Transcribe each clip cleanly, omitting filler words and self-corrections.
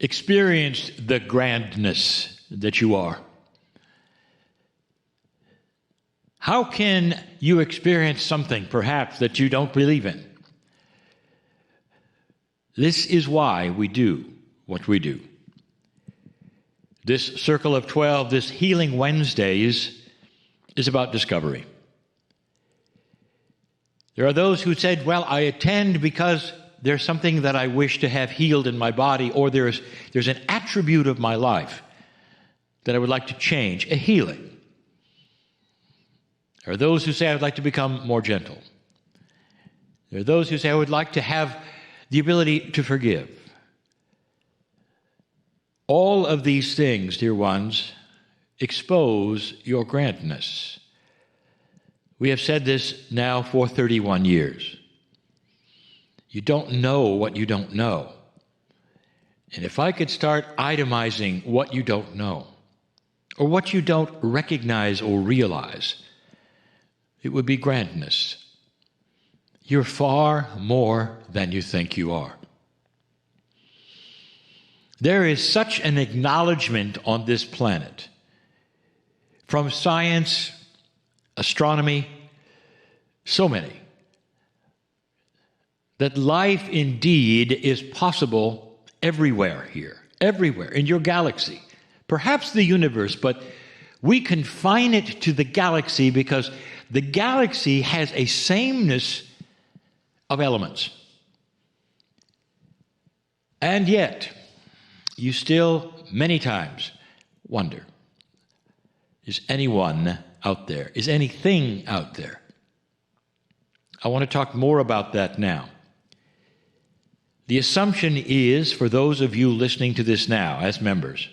experienced the grandness that you are? How can you experience something, perhaps, that you don't believe in? This is why we do what we do. This Circle of 12, this Healing Wednesdays, is about discovery. There are those who said, well, I attend because there's something that I wish to have healed in my body, or there's an attribute of my life that I would like to change, a healing. There are those who say, I would like to become more gentle. There are those who say, I would like to have the ability to forgive. All of these things, dear ones, expose your grandness. We have said this now for 31 years. You don't know what you don't know. And if I could start itemizing what you don't know, or what you don't recognize or realize, it would be grandness. You're far more than you think you are. There is such an acknowledgement on this planet, from science, astronomy, so many, that life indeed is possible everywhere here, everywhere in your galaxy, perhaps the universe, but we confine it to the galaxy because the galaxy has a sameness of elements. And yet, you still many times wonder, is anyone out there? Is anything out there? I want to talk more about that now. The assumption is, for those of you listening to this now as members,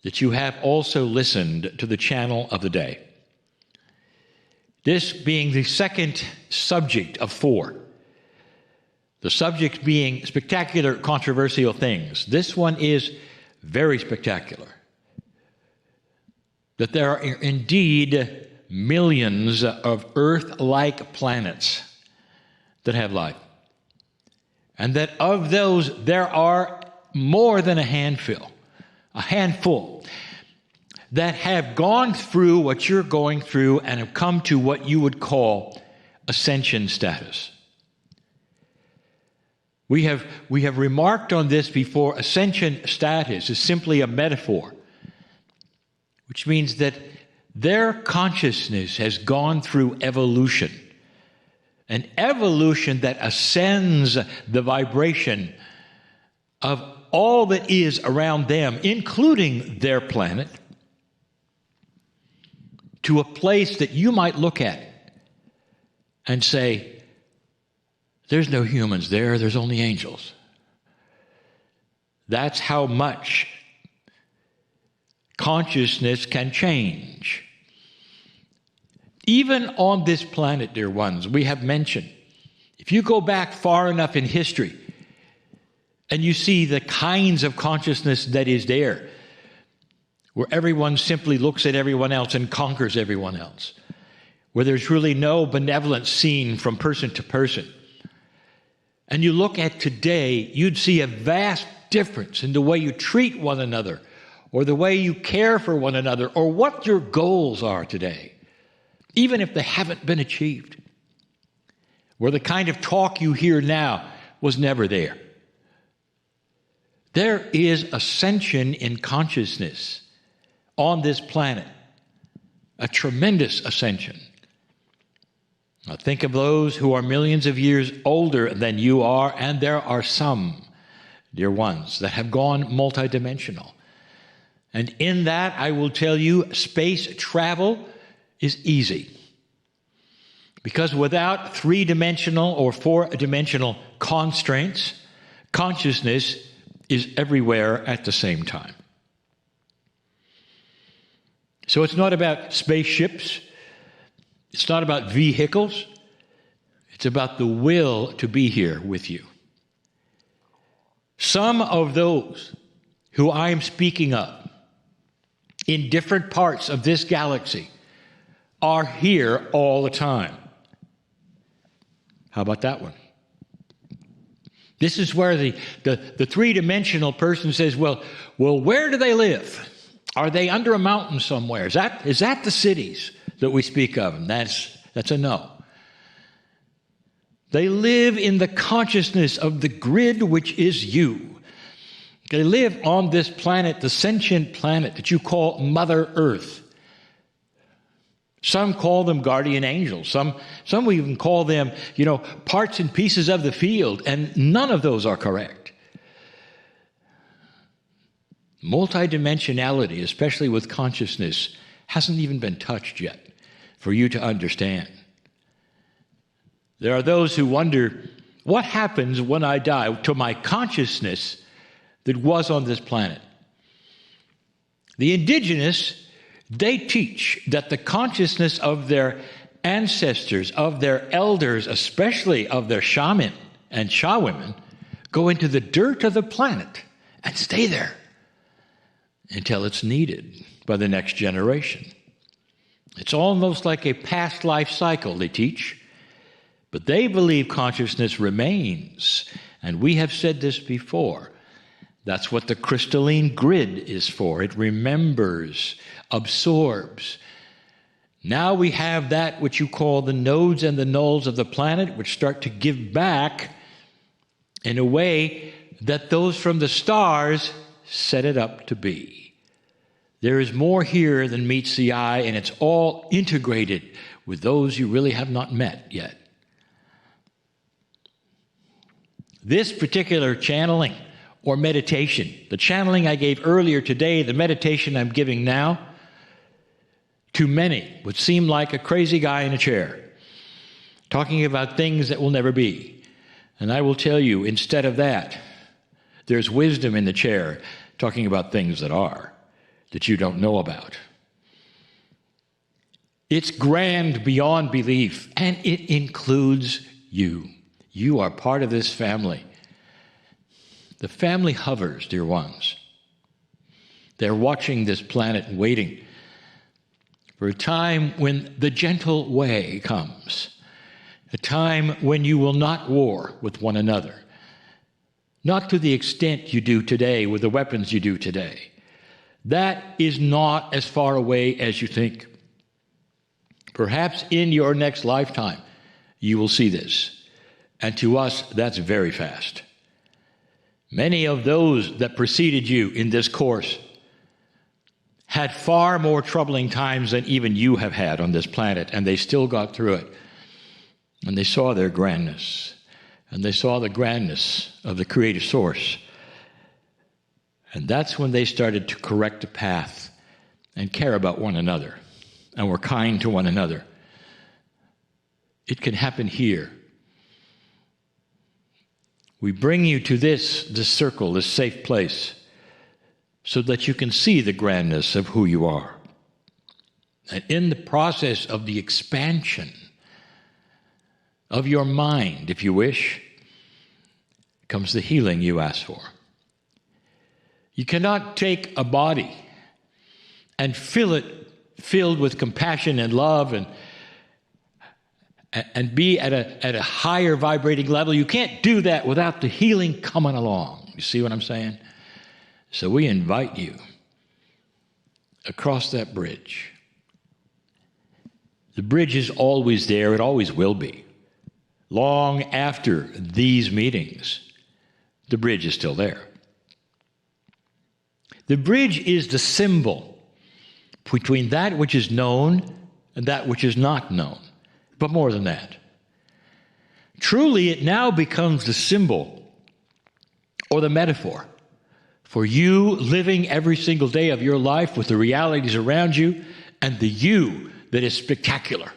that you have also listened to the channel of the day. This being the second subject of 4. The subject being spectacular, controversial things. This one is very spectacular. That there are indeed millions of Earth-like planets that have life. And that of those, there are more than a handful that have gone through what you're going through and have come to what you would call ascension status. We have remarked on this before. Ascension status is simply a metaphor, which means that their consciousness has gone through evolution, an evolution that ascends the vibration of all that is around them, including their planet, to a place that you might look at and say, there's no humans there, there's only angels. That's how much consciousness can change. Even on this planet, dear ones, we have mentioned, if you go back far enough in history and you see the kinds of consciousness that is there, where everyone simply looks at everyone else and conquers everyone else, where there's really no benevolence seen from person to person. And you look at today, you'd see a vast difference in the way you treat one another, or the way you care for one another, or what your goals are today, even if they haven't been achieved. Where the kind of talk you hear now was never there. There is ascension in consciousness on this planet, a tremendous ascension. Now think of those who are millions of years older than you are, and there are some, dear ones, that have gone multidimensional. And in that, I will tell you, space travel is easy. Because without 3-dimensional or 4-dimensional constraints, consciousness is everywhere at the same time. So it's not about spaceships. It's not about vehicles. It's about the will to be here with you. Some of those who I am speaking of in different parts of this galaxy are here all the time. How about that one? This is where the three-dimensional person says, well, where do they live? Are they under a mountain somewhere? Is that the cities that we speak of? And that's a no. They live in the consciousness of the grid, which is you. They live on this planet, the sentient planet that you call Mother Earth. Some call them guardian angels. Some we even call them, parts and pieces of the field, and none of those are correct. Multidimensionality, especially with consciousness, hasn't even been touched yet for you to understand. There are those who wonder, what happens when I die to my consciousness that was on this planet? The indigenous, they teach that the consciousness of their ancestors, of their elders, especially of their shaman and shawomen, go into the dirt of the planet and stay there until it's needed by the next generation. It's almost like a past life cycle, they teach. But they believe consciousness remains. And we have said this before. That's what the crystalline grid is for. It remembers, absorbs. Now we have that which you call the nodes and the nulls of the planet, which start to give back in a way that those from the stars set it up to be. There is more here than meets the eye, and it's all integrated with those you really have not met yet. This particular channeling or meditation, the channeling I gave earlier today, the meditation I'm giving now, to many would seem like a crazy guy in a chair, talking about things that will never be. And I will tell you, instead of that, there's wisdom in the chair, talking about things that are, that you don't know about. It's grand beyond belief, and it includes you. You are part of this family. The family hovers, dear ones. They're watching this planet and waiting for a time when the gentle way comes, a time when you will not war with one another, not to the extent you do today with the weapons you do today. That is not as far away as you think. Perhaps in your next lifetime, you will see this. And to us, that's very fast. Many of those that preceded you in this course had far more troubling times than even you have had on this planet, and they still got through it. And they saw their grandness, and they saw the grandness of the creative source. And that's when they started to correct the path and care about one another, and were kind to one another. It can happen here. We bring you to this circle, this safe place, so that you can see the grandness of who you are. And in the process of the expansion of your mind, if you wish, comes the healing you ask for. You cannot take a body and fill it filled with compassion and love and be at a higher vibrating level. You can't do that without the healing coming along. You see what I'm saying? So we invite you across that bridge. The bridge is always there. It always will be. Long after these meetings, the bridge is still there. The bridge is the symbol between that which is known and that which is not known. But more than that, truly it now becomes the symbol or the metaphor for you living every single day of your life with the realities around you and the you that is spectacular,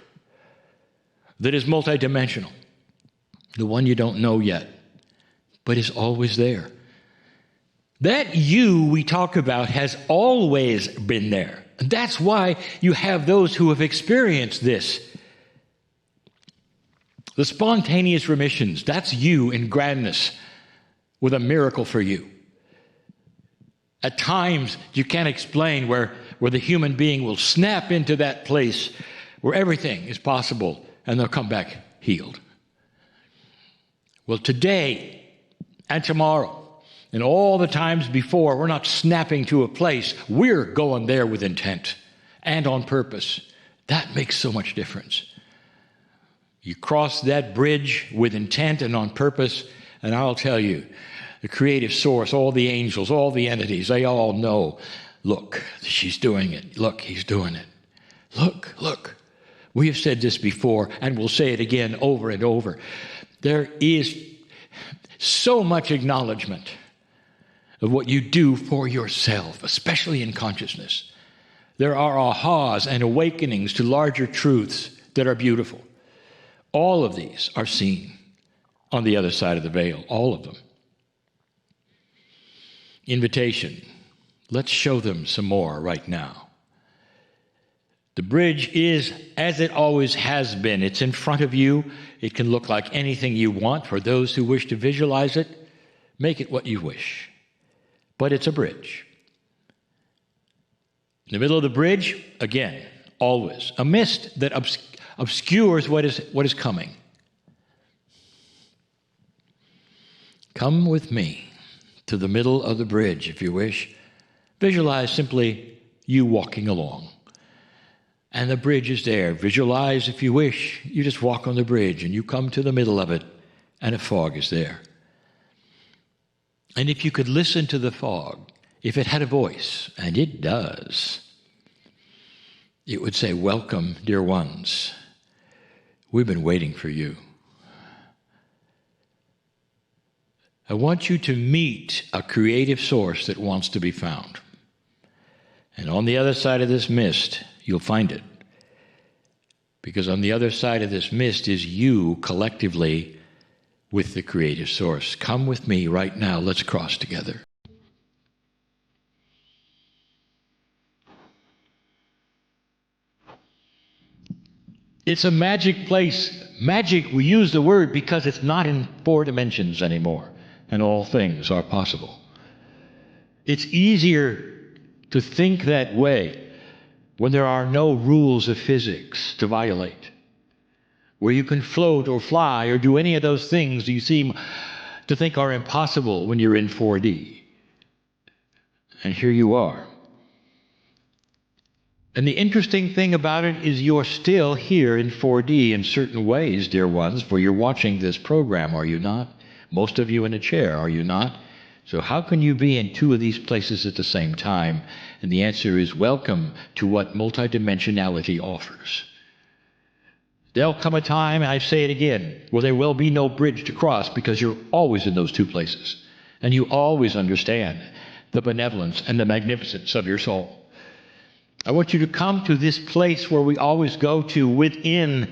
that is multidimensional, the one you don't know yet, but is always there. That you we talk about has always been there. And that's why you have those who have experienced this. The spontaneous remissions, that's you in grandness with a miracle for you. At times, you can't explain where the human being will snap into that place where everything is possible and they'll come back healed. Well, today, and tomorrow. And all the times before, we're not snapping to a place. We're going there with intent and on purpose. That makes so much difference. You cross that bridge with intent and on purpose, and I'll tell you, the creative source, all the angels, all the entities, they all know, look, she's doing it. Look, he's doing it. Look, look. We have said this before, and we'll say it again over and over. There is so much acknowledgement of what you do for yourself, especially in consciousness. There are ahas and awakenings to larger truths that are beautiful. All of these are seen on the other side of the veil, all of them. Invitation. Let's show them some more right now. The bridge is as it always has been. It's in front of you. It can look like anything you want. For those who wish to visualize it, make it what you wish. But it's a bridge. In the middle of the bridge, again, always, a mist that obscures what is coming. Come with me to the middle of the bridge, if you wish. Visualize simply you walking along. And the bridge is there. Visualize, if you wish, you just walk on the bridge and you come to the middle of it and a fog is there. And if you could listen to the fog, if it had a voice, and it does, it would say, welcome, dear ones. We've been waiting for you. I want you to meet a creative source that wants to be found. And on the other side of this mist, you'll find it. Because on the other side of this mist is you collectively with the creative source. Come with me right now. Let's cross together. It's a magic place. Magic, we use the word because it's not in 4 dimensions anymore, and all things are possible. It's easier to think that way when there are no rules of physics to violate, where you can float or fly or do any of those things you seem to think are impossible when you're in 4D. And here you are. And the interesting thing about it is you're still here in 4D in certain ways, dear ones, for you're watching this program, are you not? Most of you in a chair, are you not? So how can you be in 2 of these places at the same time? And the answer is welcome to what multidimensionality offers. There'll come a time, I say it again, where there will be no bridge to cross because you're always in those 2 places. And you always understand the benevolence and the magnificence of your soul. I want you to come to this place where we always go to within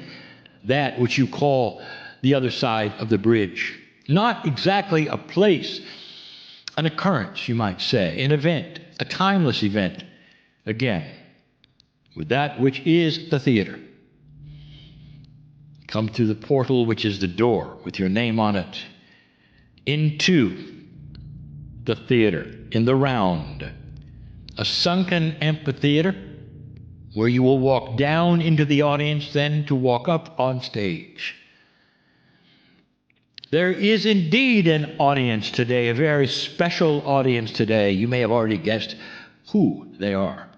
that which you call the other side of the bridge. Not exactly a place, an occurrence, you might say, an event, a timeless event. Again, with that which is the theater. Come through the portal, which is the door, with your name on it, into the theater, in the round. A sunken amphitheater where you will walk down into the audience, then to walk up on stage. There is indeed an audience today, a very special audience today. You may have already guessed who they are.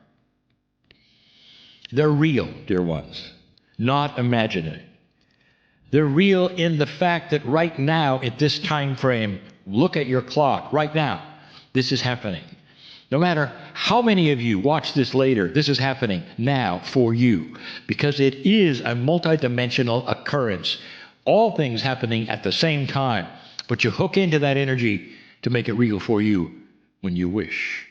They're real, dear ones, not imaginary. They're real in the fact that right now, at this time frame, look at your clock. Right now, this is happening. No matter how many of you watch this later, this is happening now for you, because it is a multidimensional occurrence. All things happening at the same time, but you hook into that energy to make it real for you when you wish.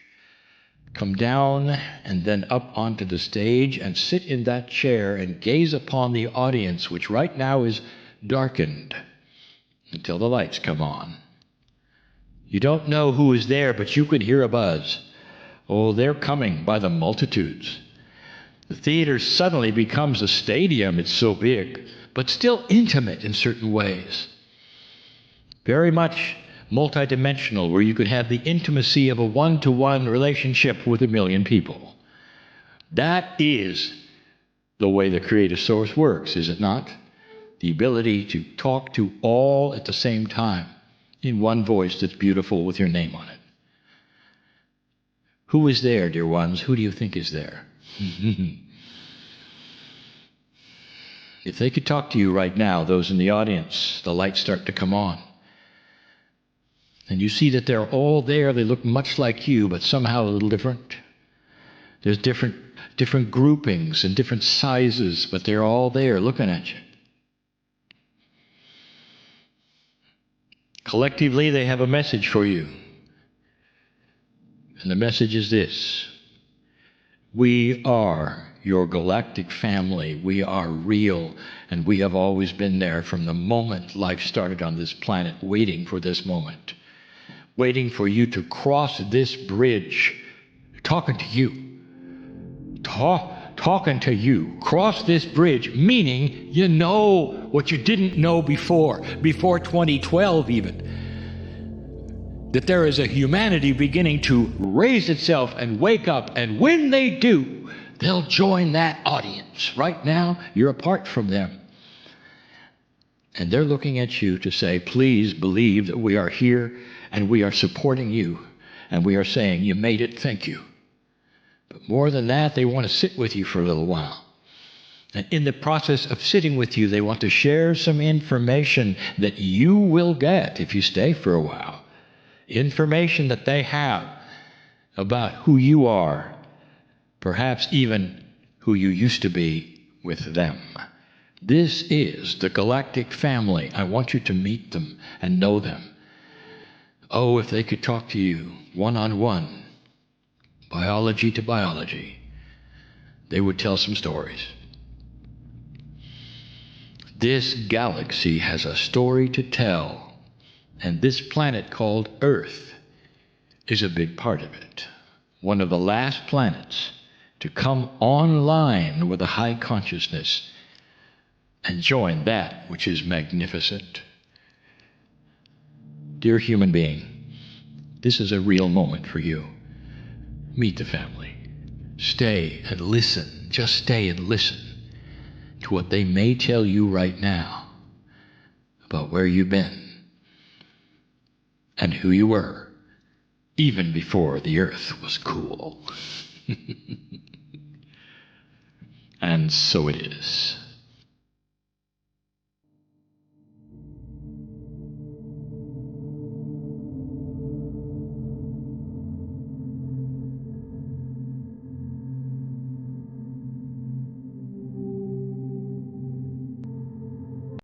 Come down and then up onto the stage and sit in that chair and gaze upon the audience, which right now is darkened until the lights come on. You don't know who is there, but you could hear a buzz. Oh, they're coming by the multitudes. The theater suddenly becomes a stadium. It's so big, but still intimate in certain ways. Very much multidimensional, where you could have the intimacy of a one-to-one relationship with 1,000,000 people. That is the way the creative source works, is it not? The ability to talk to all at the same time. in one voice that's beautiful with your name on it. Who is there, dear ones? Who do you think is there? If they could talk to you right now, those in the audience, the lights start to come on. And you see that they're all there. They look much like you, but somehow a little different. There's different groupings and different sizes, but they're all there looking at you. Collectively, they have a message for you. And the message is this: we are your galactic family. We are real, and we have always been there from the moment life started on this planet, waiting for this moment, waiting for you to cross this bridge, talking to you. Talking to you. Cross this bridge, meaning you know what you didn't know before 2012 even. That there is a humanity beginning to raise itself and wake up, and when they do, they'll join that audience. Right now, you're apart from them. And they're looking at you to say, please believe that we are here and we are supporting you, and we are saying, you made it, thank you. But more than that, they want to sit with you for a little while. And in the process of sitting with you, they want to share some information that you will get if you stay for a while. Information that they have about who you are, perhaps even who you used to be with them. This is the galactic family. I want you to meet them and know them. Oh, if they could talk to you one-on-one, biology to biology, they would tell some stories. This galaxy has a story to tell. And this planet called Earth is a big part of it. One of the last planets to come online with a high consciousness and join that which is magnificent. Dear human being, this is a real moment for you. Meet the family. Stay and listen. Just stay and listen to what they may tell you right now about where you've been and who you were, even before the earth was cool. And so it is.